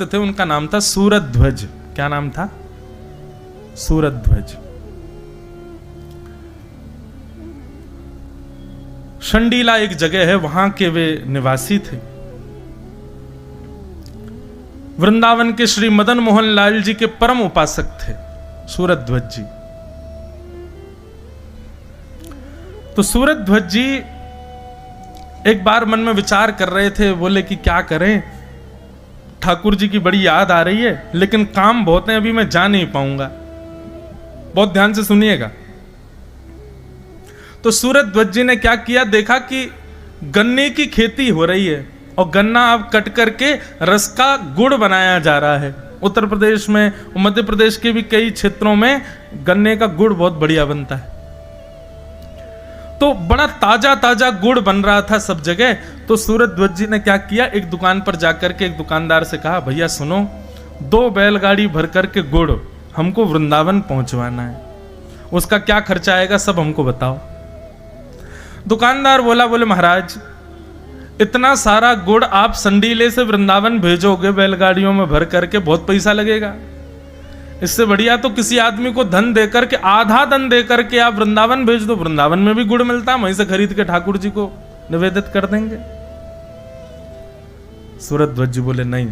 थे, उनका नाम था सूरध्वज। क्या नाम था? सूरध्वज। शंडीला एक जगह है, वहां के वे निवासी थे। वृंदावन के श्री मदन मोहन लाल जी के परम उपासक थे सूरध्वज जी। तो सूरध्वज जी एक बार मन में विचार कर रहे थे, बोले कि क्या करें, ठाकुर जी की बड़ी याद आ रही है, लेकिन काम बहुत है, अभी मैं जा नहीं पाऊंगा। बहुत ध्यान से सुनिएगा। तो सूरध्वज जी ने क्या किया, देखा कि गन्ने की खेती हो रही है और गन्ना अब कट करके रस का गुड़ बनाया जा रहा है। उत्तर प्रदेश में, मध्य प्रदेश के भी कई क्षेत्रों में गन्ने का गुड़ बहुत बढ़िया बनता है। तो बड़ा ताजा ताजा गुड़ बन रहा था सब जगह। तो सूरध्वज जी ने क्या किया, एक दुकान पर जाकर के एक दुकानदार से कहा, भैया सुनो, 2 बैलगाड़ी भर करके गुड़ हमको वृंदावन पहुंचवाना है, उसका क्या खर्चा आएगा सब हमको बताओ। दुकानदार बोले महाराज, इतना सारा गुड़ आप संडीले से वृंदावन भेजोगे बैलगाड़ियों में भर करके, बहुत पैसा लगेगा। इससे बढ़िया तो किसी आदमी को धन देकर के, आधा धन देकर के आप वृंदावन भेज दो, वृंदावन में भी गुड़ मिलता है, वहीं से खरीद के ठाकुर जी को निवेदित कर देंगे। सूरध्वज जी बोले नहीं,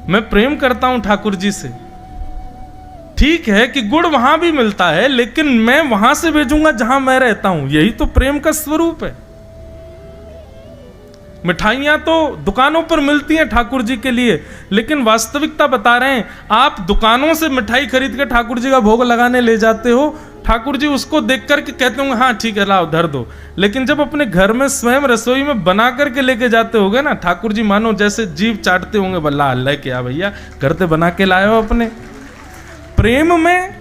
मैं प्रेम करता हूं ठाकुर जी से, ठीक है कि गुड़ वहां भी मिलता है, लेकिन मैं वहां से भेजूंगा जहां मैं रहता हूं, यही तो प्रेम का स्वरूप है। मिठाइयां तो दुकानों पर मिलती हैं ठाकुर जी के लिए, लेकिन वास्तविकता बता रहे हैं, आप दुकानों से मिठाई खरीद के ठाकुर जी का भोग लगाने ले जाते हो, ठाकुर जी उसको देख करके कहते होंगे हाँ ठीक है लाओ धर दो, लेकिन जब अपने घर में स्वयं रसोई में बना करके लेके जाते होगे ना, ठाकुर जी मानो जैसे जीव चाटते होंगे, बल्ला अल्लाह क्या भैया घर से बना के लाए हो। अपने प्रेम में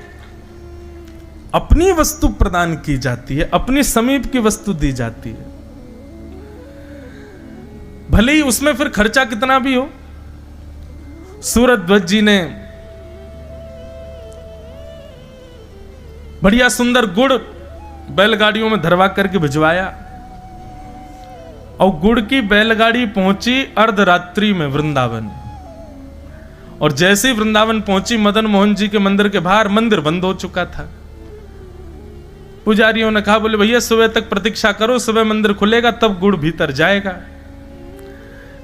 अपनी वस्तु प्रदान की जाती है, अपनी समीप की वस्तु दी जाती है, भले ही उसमें फिर खर्चा कितना भी हो। सूरध्वज जी ने बढ़िया सुंदर गुड़ बैलगाड़ियों में धरवा करके भिजवाया और गुड़ की बैलगाड़ी पहुंची अर्धरात्रि में वृंदावन। और जैसे ही वृंदावन पहुंची, मदन मोहन जी के मंदिर के बाहर मंदिर बंद हो चुका था। पुजारियों ने कहा, बोले भैया सुबह तक प्रतीक्षा करो, सुबह मंदिर खुलेगा तब गुड़ भीतर जाएगा।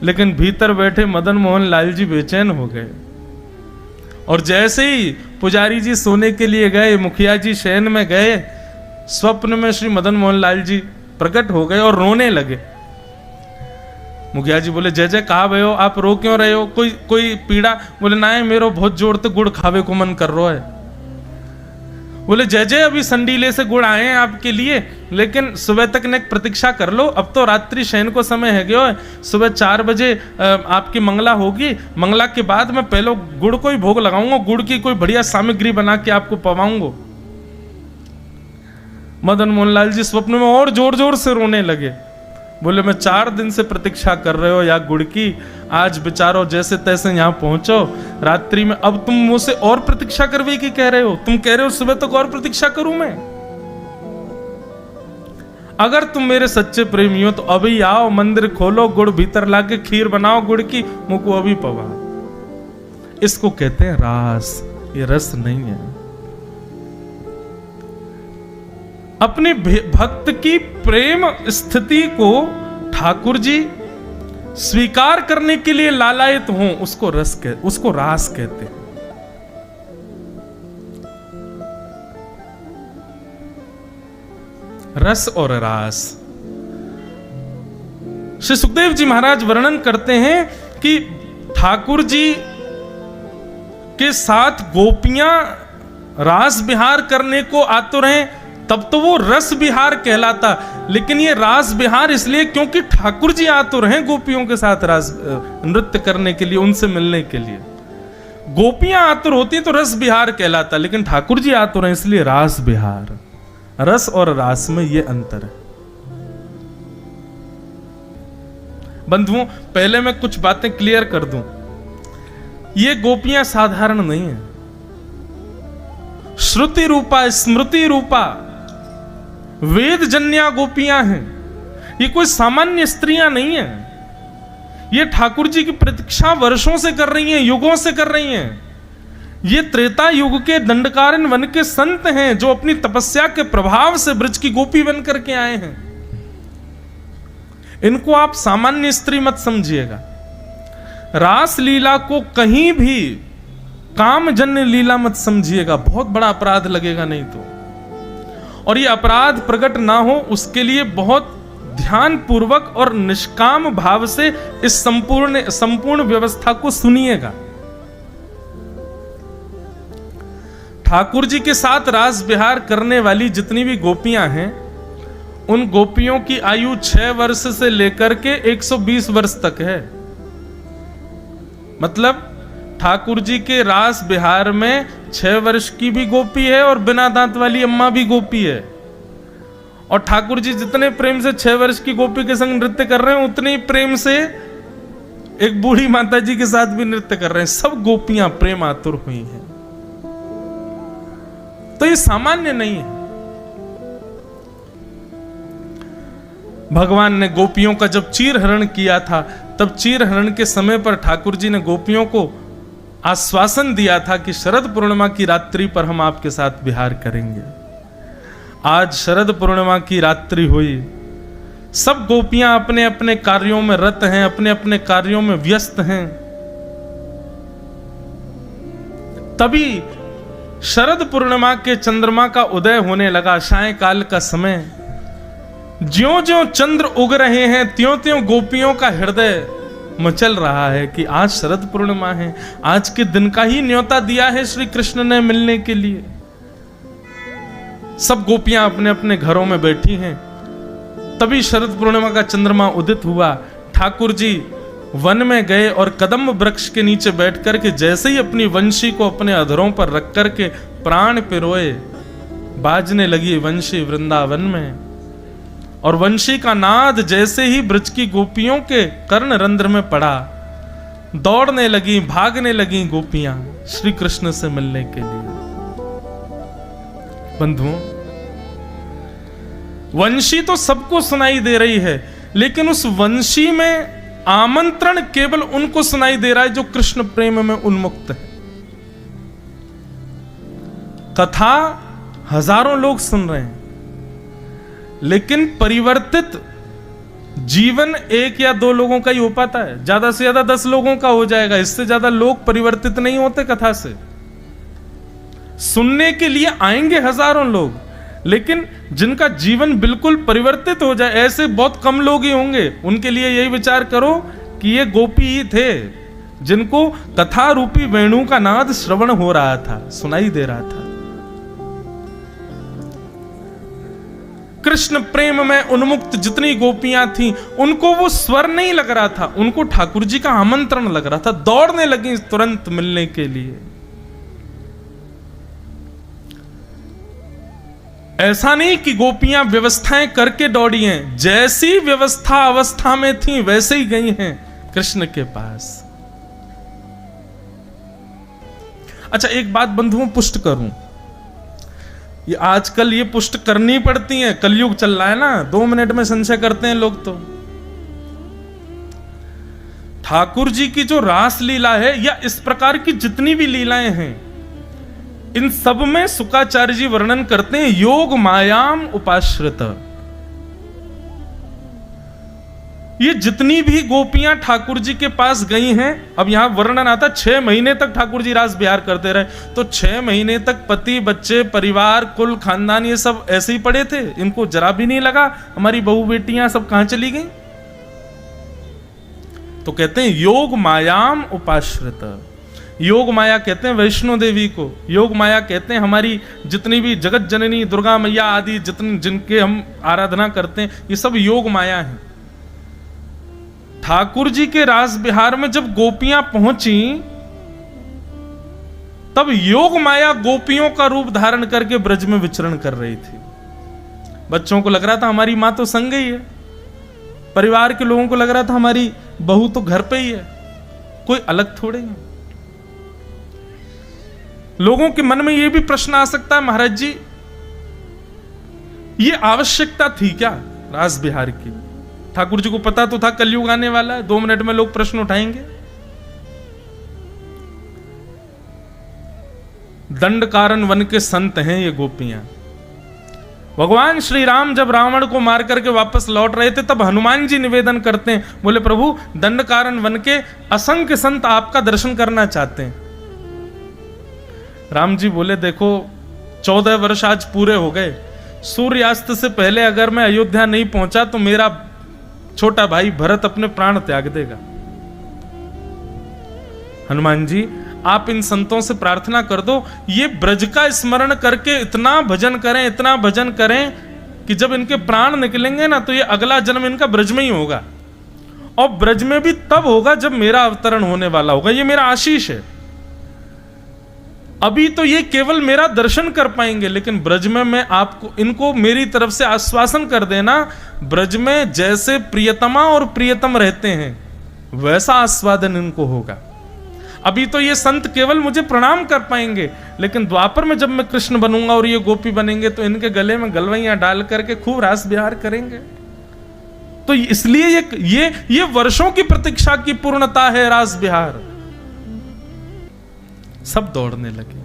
लेकिन भीतर बैठे मदन मोहन लाल जी बेचैन हो गए, और जैसे ही पुजारी जी सोने के लिए गए, मुखिया जी शयन में गए, स्वप्न में श्री मदन मोहन लाल जी प्रकट हो गए और रोने लगे। मुखिया जी बोले, जय जय कहा भय हो, आप रो क्यों रहे हो, कोई पीड़ा? बोले ना है, मेरो बहुत जोर से गुड़ खावे को मन कर रहा है। बोले जय जय, अभी संडीले से गुड़ आए हैं आपके लिए, लेकिन सुबह तक ने प्रतीक्षा कर लो, अब तो रात्रि शयन को समय है गयो है, सुबह 4 बजे आपकी मंगला होगी, मंगला के बाद मैं पहले गुड़ को ही भोग लगाऊंगा, गुड़ की कोई बढ़िया सामग्री बना के आपको पवाऊंगा। मदन मोहन लाल जी स्वप्न में और जोर जोर से रोने लगे। बोले मैं 4 दिन से प्रतीक्षा कर रहे हो या गुड़ की, आज बेचारो जैसे तैसे यहां पहुंचो रात्रि में, अब तुम मुझसे और प्रतीक्षा करवे की कह रहे हो, तुम कह रहे हो सुबह तक और प्रतीक्षा करूं मैं। अगर तुम मेरे सच्चे प्रेमी हो तो अभी आओ, मंदिर खोलो, गुड़ भीतर लाके खीर बनाओ गुड़ की, मुझको अभी पवा। इसको कहते हैं रास, ये रस नहीं है। अपने भक्त की प्रेम स्थिति को ठाकुर जी स्वीकार करने के लिए लालायित हों, उसको रास कहते हैं। रस और रास। श्री सुखदेव जी महाराज वर्णन करते हैं कि ठाकुर जी के साथ गोपियां रास विहार करने को आतुर हैं, तब तो वो रस विहार कहलाता, लेकिन ये रास विहार इसलिए क्योंकि ठाकुर जी आतुर हैं गोपियों के साथ रास नृत्य करने के लिए, उनसे मिलने के लिए। गोपियां आतुर होती तो रस विहार कहलाता, लेकिन ठाकुर जी आतुर हैं इसलिए रास विहार। रस और रास में ये अंतर है। बंधुओं, पहले मैं कुछ बातें क्लियर कर दूं, ये गोपियां साधारण नहीं है, श्रुति रूपा स्मृति रूपा वेद जन्या गोपियां हैं। ये कोई सामान्य स्त्रियां नहीं है, ये ठाकुर जी की प्रतीक्षा वर्षों से कर रही हैं, युगों से कर रही हैं। ये त्रेता युग के दंडकारण्य वन के संत हैं जो अपनी तपस्या के प्रभाव से ब्रज की गोपी बन करके आए हैं। इनको आप सामान्य स्त्री मत समझिएगा। रास लीला को कहीं भी कामजन्य लीला मत समझिएगा, बहुत बड़ा अपराध लगेगा नहीं तो। और ये अपराध प्रकट ना हो उसके लिए बहुत ध्यान पूर्वक और निष्काम भाव से इस संपूर्ण व्यवस्था को सुनिएगा। ठाकुर जी के साथ रास विहार करने वाली जितनी भी गोपियां हैं, उन गोपियों की आयु 6 वर्ष से लेकर के 120 वर्ष तक है। मतलब ठाकुर जी के रास विहार में 6 वर्ष की भी गोपी है और बिना दांत वाली अम्मा भी गोपी है। और ठाकुर जी जितने प्रेम से 6 वर्ष की गोपी के संग नृत्य कर रहे हैं, उतने ही प्रेम से एक बूढ़ी माता जी के साथ भी नृत्य कर रहे हैं। सब गोपियां प्रेम आतुर हुई हैं। तो ये सामान्य नहीं है। भगवान ने गोपियों का जब चीरहरण किया था, तब चीरहरण के समय पर ठाकुर जी ने गोपियों को आश्वासन दिया था कि शरद पूर्णिमा की रात्रि पर हम आपके साथ विहार करेंगे। आज शरद पूर्णिमा की रात्रि हुई, सब गोपियां अपने अपने कार्यों में रत हैं, अपने अपने कार्यों में व्यस्त हैं। तभी शरद पूर्णिमा के चंद्रमा का उदय होने लगा। सायंकाल का समय, ज्यों-ज्यों चंद्र उग रहे हैं, त्यों-त्यों गोपियों का हृदय मचल रहा है कि आज शरद पूर्णिमा है, आज के दिन का ही न्योता दिया है श्री कृष्ण ने मिलने के लिए। सब गोपियां अपने अपने घरों में बैठी हैं। तभी शरद पूर्णिमा का चंद्रमा उदित हुआ। ठाकुर जी वन में गए और कदम्ब वृक्ष के नीचे बैठ करके जैसे ही अपनी वंशी को अपने अधरों पर रख करके प्राण पिरोए, बाजने लगी वंशी वृंदावन में। और वंशी का नाद जैसे ही ब्रज की गोपियों के कर्ण रंध्र में पड़ा, दौड़ने लगी, भागने लगी गोपियां श्री कृष्ण से मिलने के लिए। बंधुओं, वंशी तो सबको सुनाई दे रही है, लेकिन उस वंशी में आमंत्रण केवल उनको सुनाई दे रहा है जो कृष्ण प्रेम में उन्मुक्त है। कथा हजारों लोग सुन रहे हैं, लेकिन परिवर्तित जीवन 1 या 2 लोगों का ही हो पाता है। ज्यादा से ज्यादा 10 लोगों का हो जाएगा। इससे ज्यादा लोग परिवर्तित नहीं होते कथा से। सुनने के लिए आएंगे हजारों लोग, लेकिन जिनका जीवन बिल्कुल परिवर्तित हो जाए, ऐसे बहुत कम लोग ही होंगे। उनके लिए यही विचार करो कि ये गोपी ही थे जिनको कथा रूपी वेणु का नाद श्रवण हो रहा था, सुनाई दे रहा था। कृष्ण प्रेम में उन्मुक्त जितनी गोपियां थीं, उनको वो स्वर नहीं लग रहा था, उनको ठाकुर जी का आमंत्रण लग रहा था। दौड़ने लगी तुरंत मिलने के लिए। ऐसा नहीं कि गोपियां व्यवस्थाएं करके दौड़ी हैं, जैसी व्यवस्था अवस्था में थी वैसे ही गई हैं कृष्ण के पास। अच्छा, एक बात बंधुओं पुष्ट करूं, ये आजकल ये पुष्ट करनी पड़ती है, कलयुग चल रहा है ना, 2 मिनट में संशय करते हैं लोग। तो ठाकुर जी की जो रास लीला है या इस प्रकार की जितनी भी लीलाएं हैं, इन सब में शुकाचार्य जी वर्णन करते हैं योग मायाम उपाश्रित। ये जितनी भी गोपियां ठाकुर जी के पास गई हैं, अब यहां वर्णन आता 6 महीने तक ठाकुर जी रास विहार करते रहे। तो 6 महीने तक पति, बच्चे, परिवार, कुल, खानदान ये सब ऐसे ही पड़े थे। इनको जरा भी नहीं लगा हमारी बहू बेटियां सब कहां चली गई। तो कहते हैं योग मायाम उपाश्रित। योग माया कहते हैं वैष्णो देवी को। योग माया कहते हैं हमारी जितनी भी जगत जननी दुर्गा मैया आदि जितने जिनके हम आराधना करते हैं, ये सब योग माया है। ठाकुर जी के रास विहार में जब गोपियां पहुंची, तब योग माया गोपियों का रूप धारण करके ब्रज में विचरण कर रही थी। बच्चों को लग रहा था हमारी मां तो संग ही है, परिवार के लोगों को लग रहा था हमारी बहू तो घर पे ही है, कोई अलग थोड़े है। लोगों के मन में यह भी प्रश्न आ सकता है, महाराज जी ये आवश्यकता थी क्या रास विहार की? ठाकुर जी को पता तो था कलयुग आने वाला है, 2 मिनट में लोग प्रश्न उठाएंगे। दंड कारण वन के संत हैं ये गोपियां। भगवान श्री राम जब रावण को मार करके वापस लौट रहे थे, तब हनुमान जी निवेदन करते हैं, बोले प्रभु दंड कारण वन के असंख्य संत आपका दर्शन करना चाहते हैं। राम जी बोले देखो 14 वर्ष आज पूरे हो गए, सूर्यास्त से पहले अगर मैं अयोध्या नहीं पहुंचा तो मेरा छोटा भाई भरत अपने प्राण त्याग देगा। हनुमान जी आप इन संतों से प्रार्थना कर दो, ये ब्रज का स्मरण करके इतना भजन करें, इतना भजन करें कि जब इनके प्राण निकलेंगे ना तो ये अगला जन्म इनका ब्रज में ही होगा, और ब्रज में भी तब होगा जब मेरा अवतरण होने वाला होगा। ये मेरा आशीष है। अभी तो ये केवल मेरा दर्शन कर पाएंगे, लेकिन ब्रज में मैं आपको इनको मेरी तरफ से आश्वासन कर देना, ब्रज में जैसे प्रियतमा और प्रियतम रहते हैं वैसा आस्वादन इनको होगा। अभी तो ये संत केवल मुझे प्रणाम कर पाएंगे, लेकिन द्वापर में जब मैं कृष्ण बनूंगा और ये गोपी बनेंगे तो इनके गले में गलवैयां डाल करके खूब रास विहार करेंगे। तो इसलिए ये वर्षों की प्रतीक्षा की पूर्णता है रास विहार। सब दौड़ने लगे।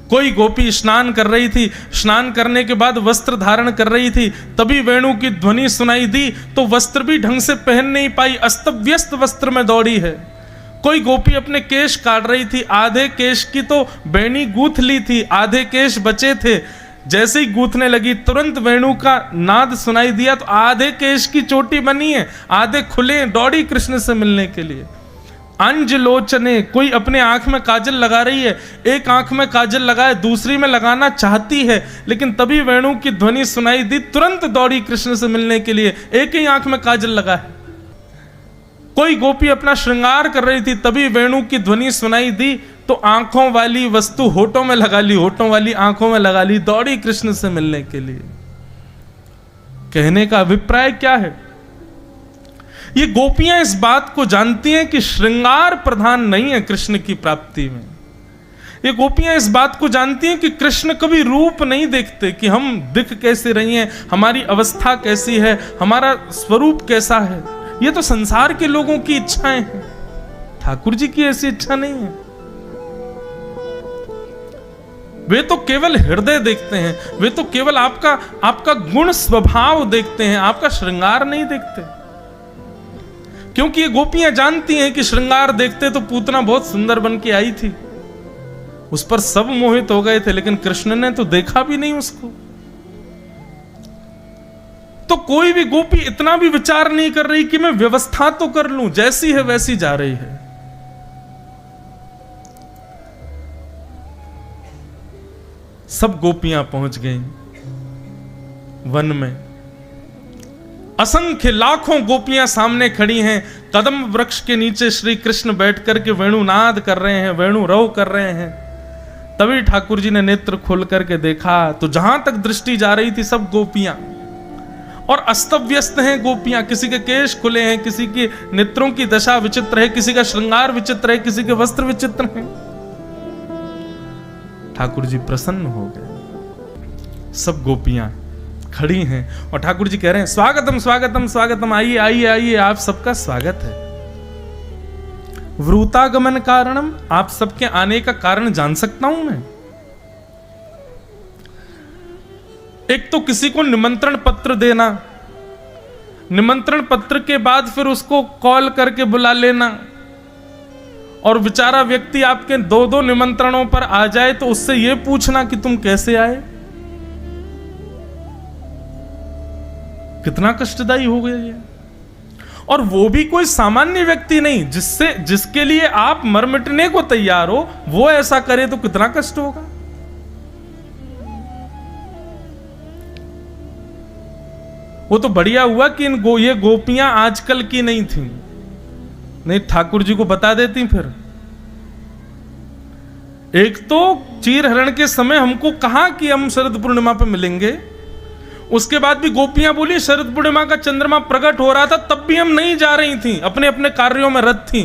कोई गोपी स्नान कर रही थी, स्नान करने के बाद वस्त्र धारण कर रही थी, तभी वेणु की ध्वनि सुनाई दी तो वस्त्र भी ढंग से पहन नहीं पाई, अस्त व्यस्त वस्त्र में दौड़ी है। कोई गोपी अपने केश काट रही थी, आधे केश की तो बेणी गूंथ ली थी, आधे केश बचे थे। जैसे ही गूंथने लगी तुरंत वेणु का नाद सुनाई दिया तो आधे केश की चोटी बनी है, आधे खुले, दौड़ी कृष्ण से मिलने के लिए। अंज लोचने, कोई अपने आंख में काजल लगा रही है, एक आंख में काजल लगाए दूसरी में लगाना चाहती है, लेकिन तभी वेणु की ध्वनि सुनाई दी, तुरंत दौड़ी कृष्ण से मिलने के लिए, एक ही आंख में काजल लगा है। कोई गोपी अपना श्रृंगार कर रही थी, तभी वेणु की ध्वनि सुनाई दी तो आंखों वाली वस्तु होठों में लगा ली, होठों वाली आंखों में लगा ली, दौड़ी कृष्ण से मिलने के लिए। कहने का अभिप्राय क्या है? ये गोपियां इस बात को जानती हैं कि श्रृंगार प्रधान नहीं है कृष्ण की प्राप्ति में। ये गोपियां इस बात को जानती हैं कि कृष्ण कभी रूप नहीं देखते कि हम दिख कैसे रही हैं, हमारी अवस्था कैसी है, हमारा स्वरूप कैसा है। ये तो संसार के लोगों की इच्छाएं हैं, ठाकुर जी की ऐसी इच्छा नहीं है। वे तो केवल हृदय देखते हैं, वे तो केवल आपका गुण स्वभाव देखते हैं, आपका श्रृंगार नहीं देखते। क्योंकि ये गोपियां जानती हैं कि श्रृंगार देखते तो पूतना बहुत सुंदर बन के आई थी, उस पर सब मोहित हो गए थे, लेकिन कृष्ण ने तो देखा भी नहीं उसको। तो कोई भी गोपी इतना भी विचार नहीं कर रही कि मैं व्यवस्था तो कर लूं, जैसी है वैसी जा रही है। सब गोपियां पहुंच गईं वन में। असंख्य लाखों गोपियां सामने खड़ी हैं। कदम वृक्ष के नीचे श्री कृष्ण बैठ करके वेणुनाद कर रहे हैं, वेणु रव कर रहे हैं। तभी ठाकुर जी ने नेत्र खोल करके देखा तो जहां तक दृष्टि जा रही थी सब गोपियां, और अस्तव्यस्त हैं गोपियां। किसी के केश खुले हैं, किसी के नेत्रों की दशा विचित्र है, किसी का श्रृंगार विचित्र है, किसी के वस्त्र विचित्र हैं। ठाकुर जी प्रसन्न हो गए। सब गोपियां खड़ी हैं और ठाकुर जी कह रहे हैं स्वागतम स्वागतम स्वागतम, आइए आइए आइए, आप सबका स्वागत है। वृतागमन कारणम, आप सबके आने का कारण जान सकता हूं मैं? एक तो किसी को निमंत्रण पत्र देना, निमंत्रण पत्र के बाद फिर उसको कॉल करके बुला लेना, और बेचारा व्यक्ति आपके 2-2 निमंत्रणों पर आ जाए तो उससे यह पूछना कि तुम कैसे आए। कितना कष्टदायी हो गया ये। और वो भी कोई सामान्य व्यक्ति नहीं, जिसके लिए आप मर मिटने को तैयार हो, वो ऐसा करे तो कितना कष्ट होगा। वो तो बढ़िया हुआ कि ये गोपियां आजकल की नहीं थी, नहीं ठाकुर जी को बता देती। फिर एक तो चीर हरण के समय हमको कहा कि हम शरद पूर्णिमा पे मिलेंगे, उसके बाद भी गोपियां बोली शरद पूर्णिमा का चंद्रमा प्रकट हो रहा था तब भी हम नहीं जा रही थी, अपने अपने कार्यों में रत थी।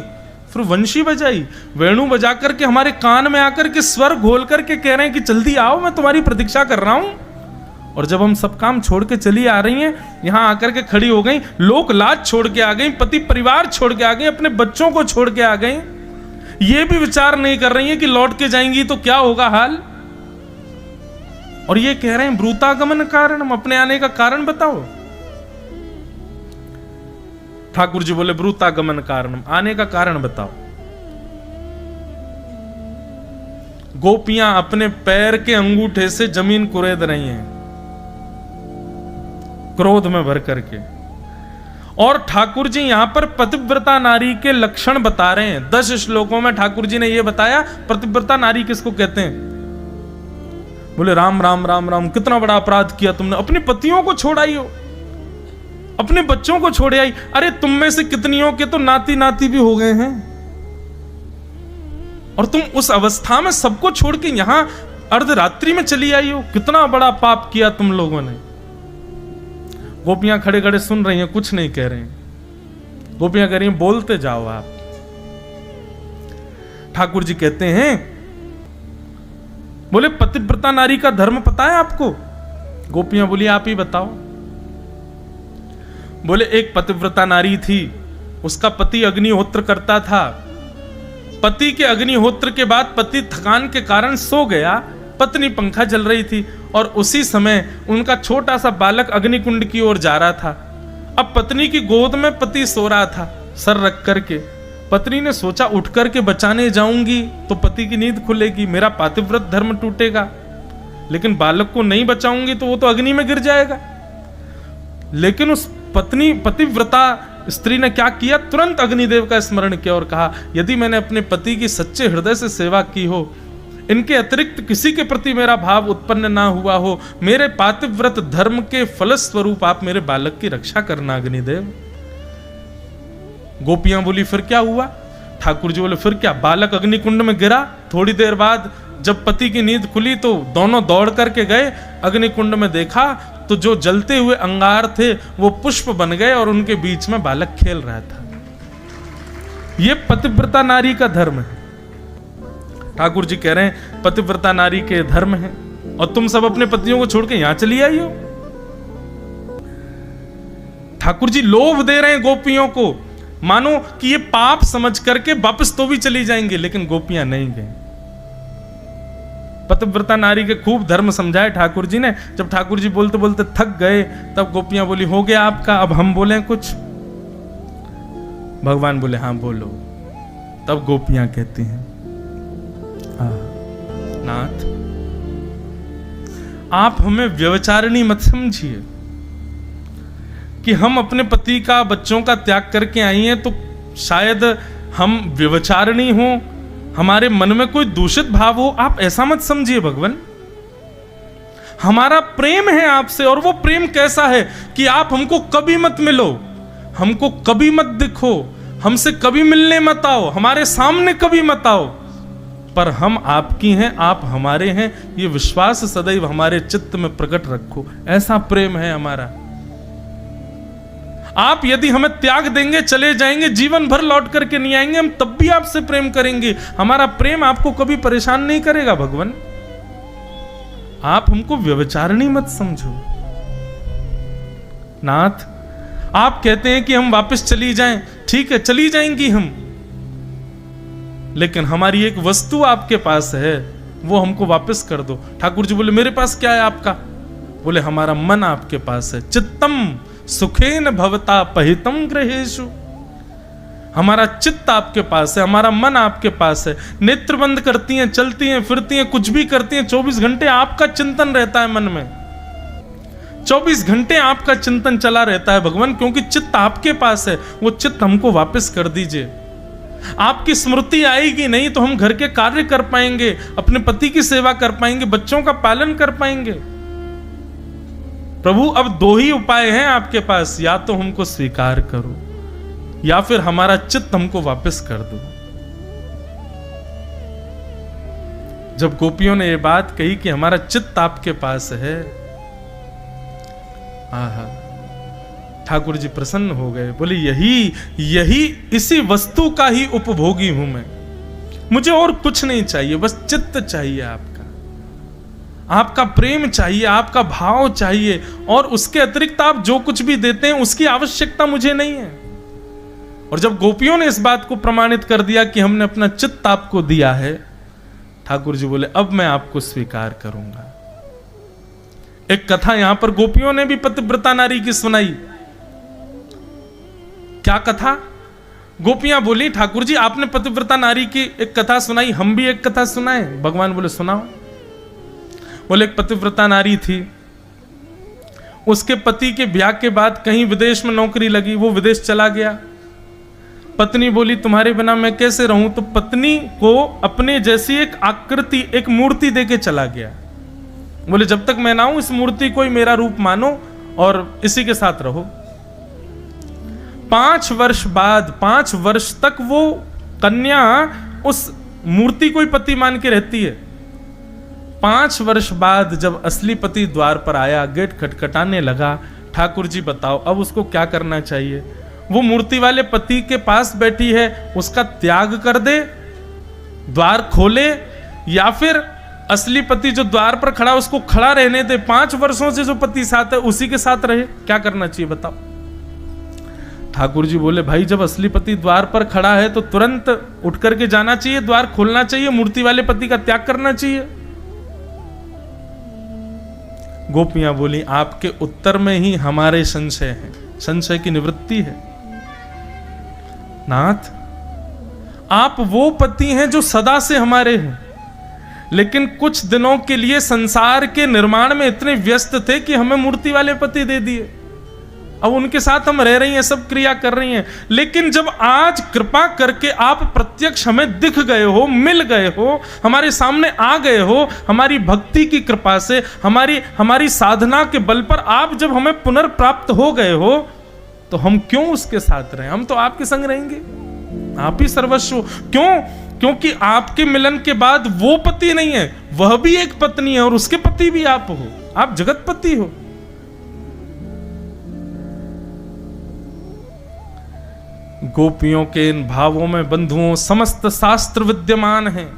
फिर वंशी बजाई, वेणु बजा करके हमारे कान में आकर के स्वर घोल करके कह रहे हैं कि जल्दी आओ, मैं तुम्हारी प्रतीक्षा कर रहा हूं। और जब हम सब काम छोड़ के चली आ रही हैं, यहां आकर के खड़ी हो गई, लोक लाज छोड़ के आ गई, पति परिवार छोड़ के आ गई, अपने बच्चों को छोड़ के आ गई, ये भी विचार नहीं कर रही हैं कि लौट के जाएंगी तो क्या होगा हाल। और ये कह रहे हैं ब्रूतागमन कारण, हम अपने आने का कारण बताओ। ठाकुर जी बोले ब्रूतागमन कारण, आने का कारण बताओ। गोपियां अपने पैर के अंगूठे से जमीन कुरेद रही हैं क्रोध में भर करके, और ठाकुर जी यहां पर पतिव्रता नारी के लक्षण बता रहे हैं। 10 श्लोकों में ठाकुर जी ने यह बताया पतिव्रता नारी किसको कहते हैं। बोले राम राम राम राम, कितना बड़ा अपराध किया तुमने, अपने पतियों को छोड़ आई हो, अपने बच्चों को छोड़ आई। अरे तुम में से कितनियों के तो नाती नाती भी हो गए हैं, और तुम उस अवस्था में सबको छोड़ के यहां अर्धरात्रि में चली आई हो, कितना बड़ा पाप किया तुम लोगों ने। गोपियां खड़े खड़े सुन रही हैं, कुछ नहीं कह रहे हैं। गोपियां कह रही हैं बोलते जाओ आप। ठाकुर जी कहते हैं, बोले पतिव्रता नारी का धर्म पता है आपको। गोपियां बोली आप ही बताओ। बोले एक पतिव्रता नारी थी, उसका पति अग्निहोत्र करता था। पति के अग्निहोत्र के बाद पति थकान के कारण सो गया, पत्नी पंखा जल रही थी, और उसी समय उनका छोटा सा बालक अग्निकुंड की ओर जा रहा था। अब पत्नी की गोद में पति सो रहा था सर रख करके। पत्नी ने सोचा उठ करके बचाने जाऊंगी तो पति की नींद खुलेगी, मेरा पातिव्रत धर्म टूटेगा, लेकिन बालक को नहीं बचाऊंगी तो वो तो अग्नि में गिर जाएगा। लेकिन उस पतिव्रता स्त्री ने क्या किया, तुरंत अग्निदेव का स्मरण किया और कहा यदि मैंने अपने पति की सच्चे हृदय से सेवा की हो, इनके अतिरिक्त किसी के प्रति मेरा भाव उत्पन्न ना हुआ हो, मेरे पातिव्रत धर्म के फलस्वरूप आप मेरे बालक की रक्षा करना अग्निदेव। गोपियां बोली फिर क्या हुआ। ठाकुर जी बोले फिर क्या, बालक अग्निकुंड में गिरा। थोड़ी देर बाद जब पति की नींद खुली तो दोनों दौड़ करके गए, अग्निकुंड में देखा तो जो जलते हुए अंगार थे वो पुष्प बन गए और उनके बीच में बालक खेल रहा था। ये पतिव्रता नारी का धर्म है। ठाकुर जी कह रहे हैं पतिव्रता नारी के धर्म है, और तुम सब अपने पतियों को छोड़ के यहां चली आई हो। ठाकुर जी लोभ दे रहे हैं गोपियों को, मानो कि ये पाप समझ करके वापस तो भी चली जाएंगे, लेकिन गोपियां नहीं गई। पतिव्रता नारी के खूब धर्म समझाए ठाकुर जी ने। जब ठाकुर जी बोलते बोलते थक गए, तब गोपियां बोली हो गया आपका, अब हम बोलें कुछ। भगवान बोले हाँ बोलो। तब गोपियां कहती हैं नाथ आप हमें व्यभिचारिणी मत समझिए कि हम अपने पति का बच्चों का त्याग करके आई हैं तो शायद हम व्यभिचारिणी हो, हमारे मन में कोई दूषित भाव हो, आप ऐसा मत समझिए भगवान। हमारा प्रेम है आपसे, और वो प्रेम कैसा है कि आप हमको कभी मत मिलो, हमको कभी मत दिखो, हमसे कभी मिलने मत आओ, हमारे सामने कभी मत आओ, पर हम आपकी हैं, आप हमारे हैं, ये विश्वास सदैव हमारे चित्त में प्रकट रखो। ऐसा प्रेम है हमारा। आप यदि हमें त्याग देंगे, चले जाएंगे, जीवन भर लौट करके नहीं आएंगे, हम तब भी आपसे प्रेम करेंगे। हमारा प्रेम आपको कभी परेशान नहीं करेगा भगवान। आप हमको व्यभिचारिणी मत समझो। नाथ आप कहते हैं कि हम वापस चली जाएं, ठीक है चली जाएंगी हम, लेकिन हमारी एक वस्तु आपके पास है, वो हमको वापस कर दो। ठाकुर जी बोले मेरे पास क्या है आपका। बोले हमारा मन आपके पास है। चित्तम सुखेन भवता पहितम गृहेषु, हमारा चित्त आपके पास है, हमारा मन आपके पास है। नेत्र बंद करती हैं, चलती हैं, फिरती हैं, कुछ भी करती हैं, 24 घंटे आपका चिंतन रहता है मन में, 24 घंटे आपका चिंतन चला रहता है भगवान, क्योंकि चित्त आपके पास है। वो चित्त हमको वापस कर दीजिए। आपकी स्मृति आएगी नहीं तो हम घर के कार्य कर पाएंगे, अपने पति की सेवा कर पाएंगे, बच्चों का पालन कर पाएंगे। प्रभु अब दो ही उपाय हैं आपके पास, या तो हमको स्वीकार करो या फिर हमारा चित्त हमको वापस कर दो। जब गोपियों ने ये बात कही कि हमारा चित्त आपके पास है, आहा, ठाकुर जी प्रसन्न हो गए। बोले यही इसी वस्तु का ही उपभोगी हूं मैं, मुझे और कुछ नहीं चाहिए, बस चित्त चाहिए आपका। आपका प्रेम चाहिए, आपका भाव चाहिए, और उसके अतिरिक्त आप जो कुछ भी देते हैं उसकी आवश्यकता मुझे नहीं है। और जब गोपियों ने इस बात को प्रमाणित कर दिया कि हमने अपना चित्त आपको दिया है, ठाकुर जी बोले अब मैं आपको स्वीकार करूंगा। एक कथा यहां पर गोपियों ने भी पतिव्रता नारी की सुनाई। क्या कथा? गोपियां बोली ठाकुर जी आपने पतिव्रता नारी की एक कथा सुनाई, हम भी एक कथा सुनाए। भगवान बोले सुनाओ। बोले एक पतिव्रता नारी थी, उसके पति के ब्याह के बाद कहीं विदेश में नौकरी लगी, वो विदेश चला गया। पत्नी बोली तुम्हारे बिना मैं कैसे रहूं, तो पत्नी को अपने जैसी एक आकृति, एक मूर्ति देके चला गया। बोले जब तक मैं ना आऊं इस मूर्ति को ही मेरा रूप मानो और इसी के साथ रहो। 5 वर्ष बाद, 5 वर्ष तक वो कन्या उस मूर्ति को ही पति मान के रहती है। 5 वर्ष बाद जब असली पति द्वार पर आया, गेट खटखटाने लगा, ठाकुर जी बताओ अब उसको क्या करना चाहिए? वो मूर्ति वाले पति के पास बैठी है, उसका त्याग कर दे, द्वार खोले, या फिर असली पति जो द्वार पर खड़ा उसको खड़ा रहने दे, 5 वर्षों से जो पति साथ है उसी के साथ रहे? क्या करना चाहिए बताओ? ठाकुर जी बोले भाई जब असली पति द्वार पर खड़ा है तो तुरंत उठ करके जाना चाहिए, द्वार खोलना चाहिए, मूर्ति वाले पति का त्याग करना चाहिए। गोपियां बोली आपके उत्तर में ही हमारे संशय है, संशय की निवृत्ति है। नाथ आप वो पति हैं जो सदा से हमारे हैं, लेकिन कुछ दिनों के लिए संसार के निर्माण में इतने व्यस्त थे कि हमें मूर्ति वाले पति दे दिए। अब उनके साथ हम रह रही हैं, सब क्रिया कर रही हैं, लेकिन जब आज कृपा करके आप प्रत्यक्ष हमें दिख गए हो, मिल गए हो, हमारे सामने आ गए हो, हमारी भक्ति की कृपा से, हमारी साधना के बल पर आप जब हमें पुनर्प्राप्त हो गए हो, तो हम क्यों उसके साथ रहें? हम तो आपके संग रहेंगे, आप ही सर्वस्व। क्यों? क्योंकि आपके मिलन के बाद वो पति नहीं है, वह भी एक पत्नी है और उसके पति भी आप हो, आप जगतपति हो। गोपियों के इन भावों में बंधुओं समस्त शास्त्र विद्यमान हैं।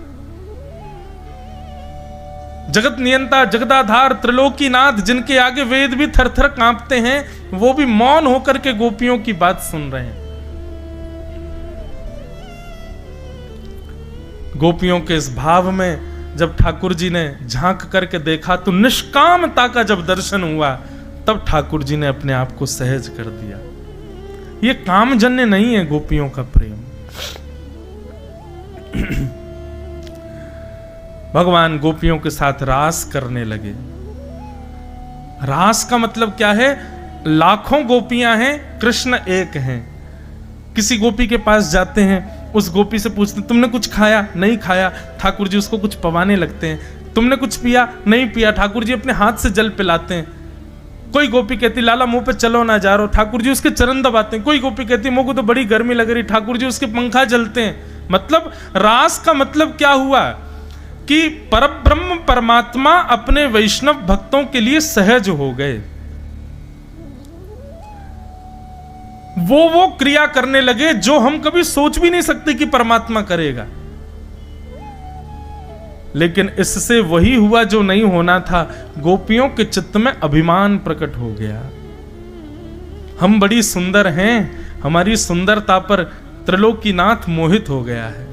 जगत नियंता, जगदाधार, त्रिलोकीनाथ, जिनके आगे वेद भी थरथर कांपते हैं, वो भी मौन होकर के गोपियों की बात सुन रहे हैं। गोपियों के इस भाव में जब ठाकुर जी ने झांक करके देखा तो निष्कामता का जब दर्शन हुआ, तब ठाकुर जी ने अपने आप को सहज कर दिया। ये कामजन्य नहीं है गोपियों का प्रेम। भगवान गोपियों के साथ रास करने लगे। रास का मतलब क्या है? लाखों गोपियां हैं, कृष्ण एक हैं। किसी गोपी के पास जाते हैं, उस गोपी से पूछते हैं तुमने कुछ खाया? नहीं खाया। ठाकुर जी उसको कुछ पवाने लगते हैं। तुमने कुछ पिया? नहीं पिया। ठाकुर जी अपने हाथ से जल पिलाते हैं। कोई गोपी कहती लाला मुंह पे चलो ना जा रहो, ठाकुर जी उसके चरण दबाते हैं। कोई गोपी कहती मुझे को तो बड़ी गर्मी लग रही, ठाकुर जी उसके पंखा जलते हैं। मतलब रास का मतलब क्या हुआ कि परब्रह्म परमात्मा अपने वैष्णव भक्तों के लिए सहज हो गए। वो क्रिया करने लगे जो हम कभी सोच भी नहीं सकते कि परमात्मा करेगा। लेकिन इससे वही हुआ जो नहीं होना था। गोपियों के चित्त में अभिमान प्रकट हो गया। हम बड़ी सुंदर हैं, हमारी सुंदरता पर त्रिलोकीनाथ मोहित हो गया है।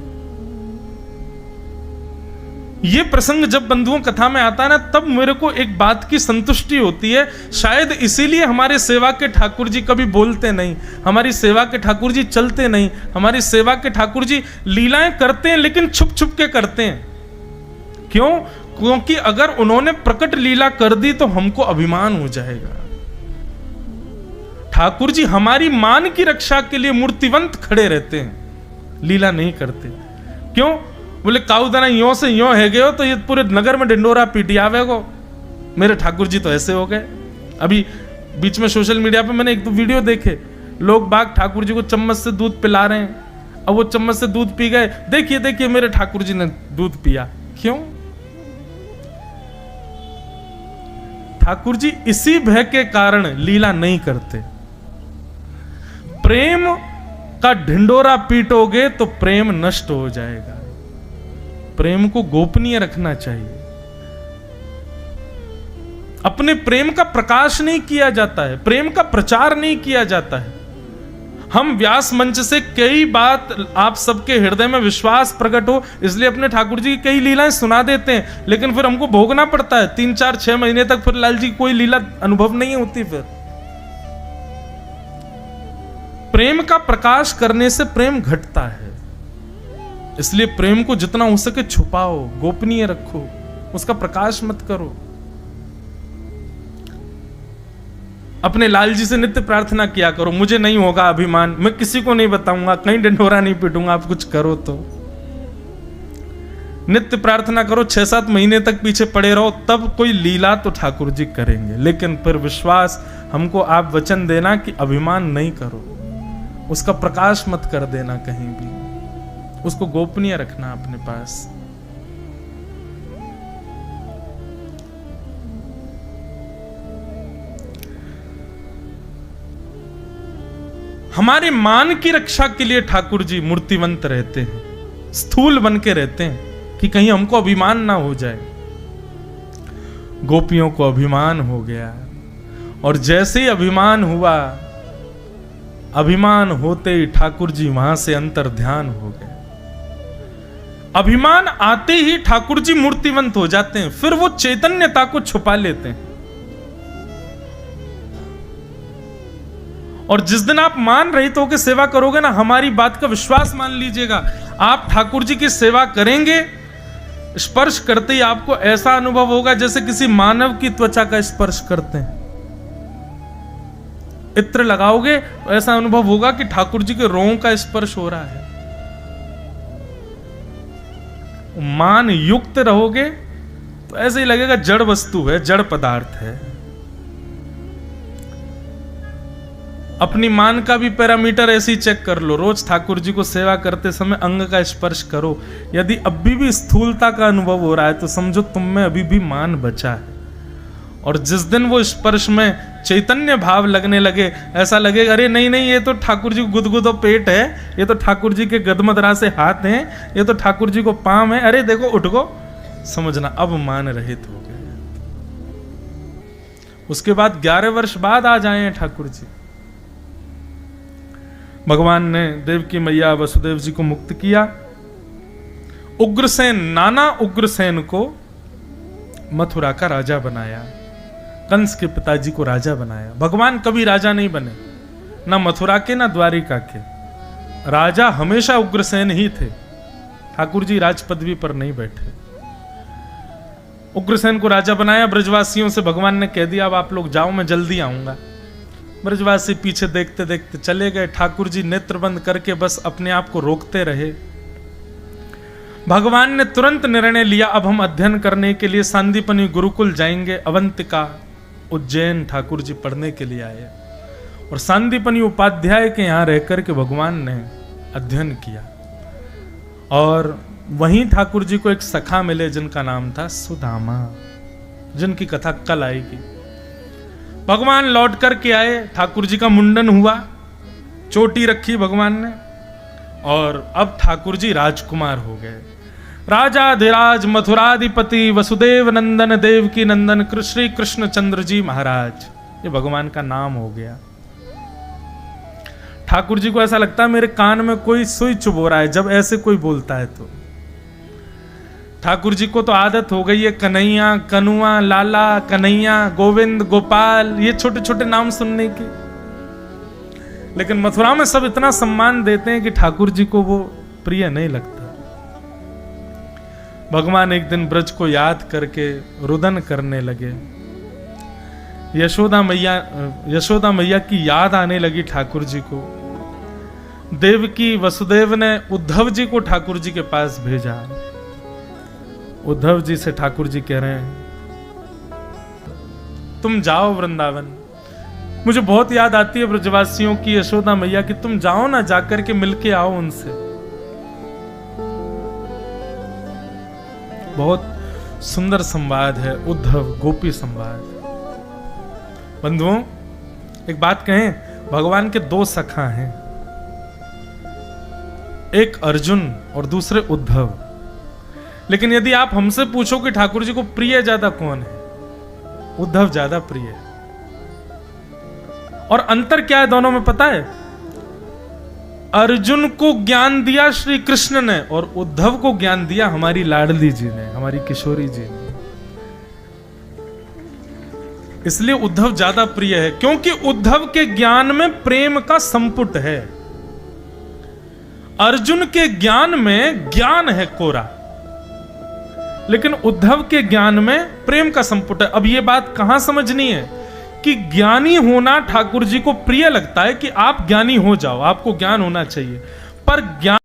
ये प्रसंग जब बंधुओं कथा में आता है ना, तब मेरे को एक बात की संतुष्टि होती है। शायद इसीलिए हमारे सेवा के ठाकुर जी कभी बोलते नहीं, हमारी सेवा के ठाकुर जी चलते नहीं, हमारी सेवा के ठाकुर जी लीलाएं करते हैं लेकिन छुप छुप के करते हैं। क्यों? क्योंकि अगर उन्होंने प्रकट लीला कर दी तो हमको अभिमान हो जाएगा। ठाकुर जी हमारी मान की रक्षा के लिए मूर्तिवंत खड़े रहते हैं, लीला नहीं करते। क्यों? बोले काउदाना यो से यो है गए हो तो ये पूरे नगर में डिंडोरा पीटियावे को, मेरे ठाकुर जी तो ऐसे हो गए। अभी बीच में सोशल मीडिया पे मैंने एक दो वीडियो देखे, लोग बाग ठाकुर जी को चम्मच से दूध पिला रहे हैं। अब वो चम्मच से दूध पी गए, देखिए देखिए मेरे ठाकुर जी ने दूध पिया। क्यों? ठाकुर जी इसी भय के कारण लीला नहीं करते। प्रेम का ढिंडोरा पीटोगे तो प्रेम नष्ट हो जाएगा। प्रेम को गोपनीय रखना चाहिए। अपने प्रेम का प्रकाश नहीं किया जाता है, प्रेम का प्रचार नहीं किया जाता है। हम व्यास मंच से कई बात आप सबके हृदय में विश्वास प्रकट हो इसलिए अपने ठाकुर जी की कई लीलाएं सुना देते हैं, लेकिन फिर हमको भोगना पड़ता है 3, 4, 6 महीने तक, फिर लाल जी कोई लीला अनुभव नहीं होती। फिर प्रेम का प्रकाश करने से प्रेम घटता है, इसलिए प्रेम को जितना हो सके छुपाओ, गोपनीय रखो, उसका प्रकाश मत करो। अपने लाल जी से नित्य प्रार्थना किया करो, मुझे नहीं होगा अभिमान, मैं किसी को नहीं बताऊंगा, कहीं डंडोरा नहीं पीटूंगा, आप कुछ करो तो। नित्य प्रार्थना करो, 6-7 महीने तक पीछे पड़े रहो, तब कोई लीला तो ठाकुर जी करेंगे। लेकिन फिर विश्वास हमको आप वचन देना कि अभिमान नहीं करो, उसका प्रकाश मत कर देना कहीं भी, उसको गोपनीय रखना अपने पास। हमारे मान की रक्षा के लिए ठाकुर जी मूर्तिवंत रहते हैं, स्थूल बन के रहते हैं कि कहीं हमको अभिमान ना हो जाए। गोपियों को अभिमान हो गया और जैसे ही अभिमान हुआ, अभिमान होते ही ठाकुर जी वहां से अंतर ध्यान हो गए। अभिमान आते ही ठाकुर जी मूर्तिवंत हो जाते हैं, फिर वो चैतन्यता को छुपा लेते हैं। और जिस दिन आप मान रहित होकर सेवा करोगे ना, हमारी बात का विश्वास मान लीजिएगा, आप ठाकुर जी की सेवा करेंगे, स्पर्श करते ही आपको ऐसा अनुभव होगा जैसे किसी मानव की त्वचा का स्पर्श करते हैं। इत्र लगाओगे तो ऐसा अनुभव होगा कि ठाकुर जी के रोंग का स्पर्श हो रहा है। मान युक्त रहोगे तो ऐसे ही लगेगा जड़ वस्तु है, जड़ पदार्थ है। अपनी मान का भी पैरामीटर ऐसे ही चेक कर लो, रोज ठाकुर जी को सेवा करते समय अंग का स्पर्श करो, यदि अभी भी स्थूलता का अनुभव हो रहा है तो समझो तुम में अभी भी मान बचा है। और जिस दिन वो स्पर्श में चैतन्य भाव लगने लगे, ऐसा लगेगा अरे नहीं नहीं, ये तो ठाकुर जी को गुदगुदो पेट है, ये तो ठाकुर जी के गदमदरा से हाथ हैं, ये तो ठाकुर जी को पांव है, अरे देखो उठ गो, समझना अब मान रहित हो गए। उसके बाद 11 वर्ष बाद आ जाए ठाकुर जी। भगवान ने देवकी मैया वसुदेव जी को मुक्त किया। उग्रसेन, नाना उग्रसेन को मथुरा का राजा बनाया, कंस के पिताजी को राजा बनाया। भगवान कभी राजा नहीं बने, ना मथुरा के ना द्वारिका के। राजा हमेशा उग्रसेन ही थे, ठाकुर जी राज पदवी पर नहीं बैठे। उग्रसेन को राजा बनाया। ब्रजवासियों से भगवान ने कह दिया अब आप लोग जाओ, मैं जल्दी आऊंगा। ब्रजवासी पीछे देखते देखते चले गए। ठाकुर जी नेत्र बंद करके बस अपने आप को रोकते रहे। भगवान ने तुरंत निर्णय लिया अब हम अध्ययन करने के लिए सांदीपनि गुरुकुल जाएंगे। अवंतिका, उज्जैन ठाकुर जी पढ़ने के लिए आए और सांदीपनि उपाध्याय के यहां रहकर के भगवान ने अध्ययन किया। और वहीं ठाकुर जी को एक सखा मिले जिनका नाम था सुदामा, जिनकी कथा कल आएगी। भगवान लौट करके आए, ठाकुर जी का मुंडन हुआ, चोटी रखी भगवान ने, और अब ठाकुर जी राजकुमार हो गए। राजाधिराज मथुराधिपति वसुदेव नंदन देवकी नंदन श्री कृष्णचंद्र जी महाराज, ये भगवान का नाम हो गया। ठाकुर जी को ऐसा लगता है मेरे कान में कोई सुई चुभ रहा है जब ऐसे कोई बोलता है। तो ठाकुर जी को तो आदत हो गई है कन्हैया, कनुआ, लाला, कन्हैया, गोविंद, गोपाल, ये छोटे छोटे नाम सुनने की। लेकिन मथुरा में सब इतना सम्मान देते हैं कि ठाकुर जी को वो प्रिय नहीं लगता। भगवान एक दिन ब्रज को याद करके रुदन करने लगे। यशोदा मैया की याद आने लगी ठाकुर जी को। देवकी वसुदेव ने उद्धव जी को ठाकुर जी के पास भेजा। उद्धव जी से ठाकुर जी कह रहे हैं तुम जाओ वृंदावन, मुझे बहुत याद आती है ब्रजवासियों की, यशोदा मैया की, तुम जाओ ना, जाकर के मिलके आओ उनसे। बहुत सुंदर संवाद है उद्धव गोपी संवाद। बंधुओं एक बात कहें, भगवान के 2 सखा हैं, एक अर्जुन और दूसरे उद्धव। लेकिन यदि आप हमसे पूछो कि ठाकुर जी को प्रिय ज्यादा कौन है, उद्धव ज्यादा प्रिय है। और अंतर क्या है दोनों में पता है? अर्जुन को ज्ञान दिया श्री कृष्ण ने और उद्धव को ज्ञान दिया हमारी लाडली जी ने, हमारी किशोरी जी ने। इसलिए उद्धव ज्यादा प्रिय है, क्योंकि उद्धव के ज्ञान में प्रेम का संपुट है। अर्जुन के ज्ञान में ज्ञान है कोरा, लेकिन उद्धव के ज्ञान में प्रेम का संपुट है। अब यह बात कहां समझनी है कि ज्ञानी होना ठाकुर जी को प्रिय लगता है कि आप ज्ञानी हो जाओ, आपको ज्ञान होना चाहिए, पर ज्ञान